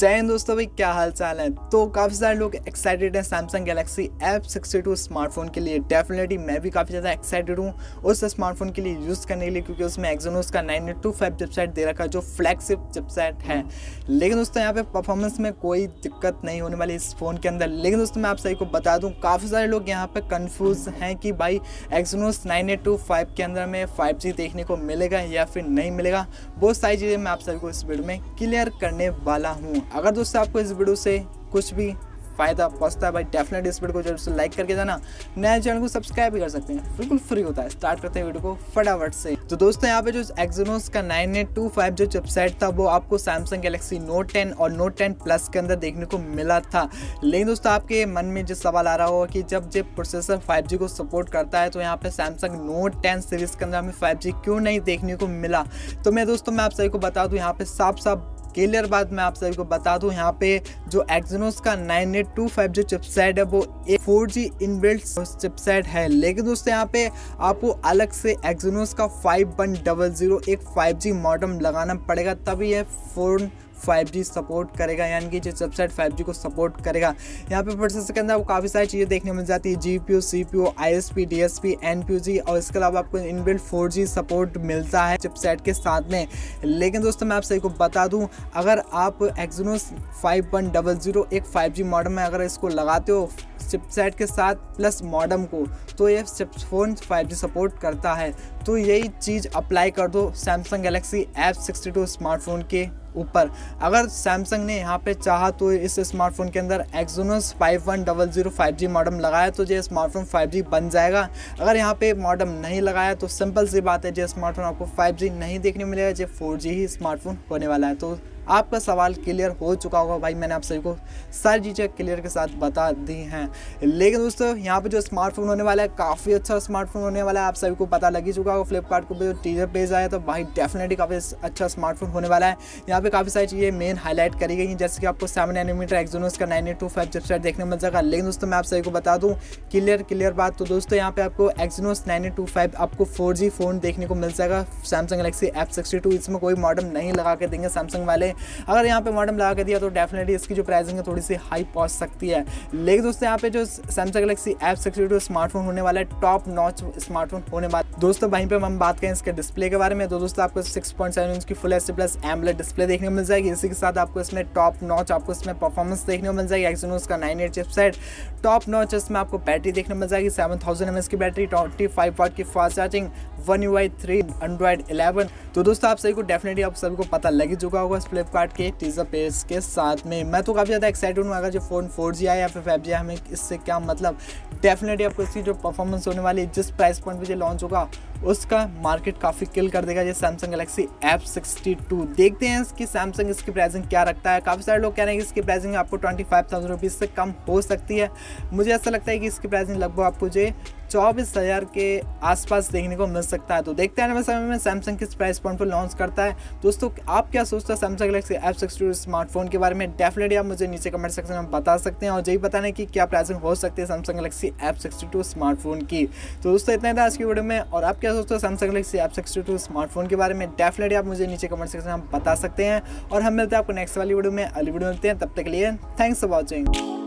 जय हिंद दोस्तों, भाई क्या हाल चाल है। तो काफ़ी सारे लोग एक्साइटेड हैं सैमसंग गैलेक्सी F62 स्मार्टफोन के लिए। डेफिनेटली मैं भी काफ़ी ज़्यादा एक्साइटेड हूँ उस स्मार्टफोन के लिए यूज़ करने के लिए, क्योंकि उसमें एक्सोनोस का 9825 चिपसेट दे रखा है जो फ्लैगशिप चिपसेट है। लेकिन दोस्तों यहाँ पे परफॉर्मेंस में कोई दिक्कत नहीं होने वाली इस फ़ोन के अंदर। लेकिन दोस्तों मैं आप सभी को बता दूँ, काफ़ी सारे लोग यहाँ पर कन्फ्यूज़ हैं कि भाई एक्सोनोस 9825 के अंदर में 5G देखने को मिलेगा या फिर नहीं मिलेगा। बहुत सारी चीज़ें मैं आप सभी को इस वीडियो में क्लियर करने वाला हूँ। अगर दोस्तों आपको इस वीडियो से कुछ भी फ़ायदा पहुंचता है भाई, डेफिनेटली इस वीडियो को जरूर से लाइक करके जाना। नए चैनल को सब्सक्राइब भी कर सकते हैं, बिल्कुल फ्री होता है। स्टार्ट करते हैं वीडियो को फटाफट से। तो दोस्तों यहाँ पे जो एक्सोनोस का 9825 जो चिपसेट था वो आपको सैमसंग गैलेक्सी नोट 10 और नोट 10 प्लस के अंदर देखने को मिला था। लेकिन दोस्तों आपके मन में जो सवाल आ रहा होगा कि जब जो प्रोसेसर 5G को सपोर्ट करता है तो यहाँ पे सैमसंग नोट 10 सीरीज़ के अंदर हमें 5G क्यों नहीं देखने को मिला। तो मैं आप सभी को बता दूँ, यहाँ पे साफ क्लियर बात मैं आप सभी को बता दूं, यहाँ पे जो एक्सोनोस का 9825 जो चिपसेट है वो एक 4G इनबिल्ट चिपसेट है। लेकिन दोस्तों यहाँ पे आपको अलग से एक्सोनोस का 5100 एक 5G मॉडेम लगाना पड़ेगा, तभी यह फ़ोन 5G सपोर्ट करेगा, यानी कि जो चिपसेट 5G को सपोर्ट करेगा। यहाँ पे प्रोसेसर के अंदर आपको काफ़ी सारी चीज़ें देखने मिल जाती है, GPU, CPU, ISP, DSP, NPU और इसके अलावा आपको इनबिल्ट 4G सपोर्ट मिलता है चिपसेट के साथ में। लेकिन दोस्तों मैं आप सभी को बता दूं, अगर आप एक्सोनोस 5100 एक 5G मॉडेम में अगर इसको लगाते हो चिपसेट के साथ प्लस मॉडेम को, तो ये फ़ोन 5G सपोर्ट करता है। तो यही चीज़ अप्लाई कर दो सैमसंग गैलेक्सी F62 स्मार्टफोन के ऊपर। अगर सैमसंग ने यहाँ पे चाहा तो इस स्मार्टफोन के अंदर एक्सोनोस 5100 5G मॉडेम लगाया तो ये स्मार्टफोन 5G बन जाएगा। अगर यहाँ पे मॉडेम नहीं लगाया तो सिंपल सी बात है, ये स्मार्टफोन आपको 5G नहीं देखने मिलेगा, ये 4G ही स्मार्टफोन होने वाला है। तो आपका सवाल क्लियर हो चुका होगा भाई, मैंने आप सभी को सारी चीज़ें क्लियर के साथ बता दी हैं। लेकिन दोस्तों यहाँ पे जो स्मार्टफोन होने वाला है काफ़ी अच्छा स्मार्टफोन होने वाला है, आप सभी को पता लग ही चुका होगा। फ्लिपकार्ट को भी जो टीजर पेज आया तो भाई डेफिनेटली काफ़ी अच्छा स्मार्टफोन होने वाला है। यहाँ पे काफ़ी सारी चीज़ें मेन हाईलाइट करी गई हैं, जैसे कि आपको 7 नैनोमीटर एक्सोनोस का 9825 चिपसेट देखने मिल जाएगा। लेकिन दोस्तों मैं आप सभी को बता दूँ क्लियर बात, तो दोस्तों यहाँ पे आपको एक्सोनोस 9825 आपको 4G फ़ोन देखने को मिल जाएगा सैमसंग गैलेक्सी F62। इसमें कोई मॉडेम नहीं लगा के देंगे सैमसंग वाले। अगर यहाँ पे मॉडेम लगा के दिया तो डेफिनेटली इसकी जो प्राइसिंग है थोड़ी सी हाई पहुँच सकती है। लेकिन दोस्तों यहाँ पे जो सैमसंग गैलेक्सी F62 स्मार्टफोन होने वाला है टॉप नॉच स्मार्टफोन होने वाला। दोस्तों वहीं पे हम बात करें इसके डिस्प्ले के बारे में, तो दोस्तों आपको 6.7 इंच की full HD plus AMOLED display देखने को मिल जाएगी। इसी के साथ आपको इसमें टॉप नॉच आपको इसमें परफॉर्मेंस देखने को मिल जाएगी। एक्सोनोस का 98 चिपसेट टॉप नॉच, इसमें आपको बैटरी देखने को मिल जाएगी 7000 mAh की बैटरी, 25 वाट की fast charging, One UI 3 Android 11। तो दोस्तों आप सभी को डेफिनेटली आप सभी को पता लग ही चुका होगा फ्लिपकार्ट के टीजर पेज के साथ में। मैं तो काफ़ी ज़्यादा एक्साइटेड हूँ, अगर जो फ़ोन 4G आया या फिर 5G आया हमें इससे क्या मतलब। डेफिनेटली आपको इसकी जो परफॉर्मेंस होने वाली है, जिस प्राइस पॉइंट पर जो लॉन्च होगा उसका मार्केट काफ़ी किल कर देगा ये सैमसंग गैलेक्सी F62। देखते हैं कि सैमसंग इसकी प्राइसिंग क्या रखता है। काफ़ी सारे लोग कह रहे हैं कि इसकी प्राइसिंग आपको 25,000 रुपीज़ से कम हो सकती है। मुझे ऐसा लगता है कि इसकी प्राइसिंग लगभग आपको जो 24,000 के आसपास देखने को मिल सकता है। तो देखते हैं समय में सैमसंग किस प्राइस पॉइंट पर लॉन्च करता है। दोस्तों आप क्या सोचते हैं सैमसंग गैलेक्सी F62 स्मार्टफोन के बारे में, डेफिनेटली आप मुझे नीचे कमेंट सेक्शन में बता सकते हैं, और यही बताना कि क्या प्राइसिंग हो सकती है सैमसंग गैलेक्सी F62 स्मार्टफोन की। तो दोस्तों इतना था आज की वीडियो में, और आप क्या सोचते हो सैमसंग गैलेक्सी F62 स्मार्टफोन के बारे में, डेफिनेटली आप मुझे नीचे कमेंट सेक्शन में बता सकते हैं। और हम मिलते हैं आपको नेक्स्ट वाली वीडियो में, अगली वीडियो मिलते हैं, तब तक के लिए थैंक्स फॉर वॉचिंग।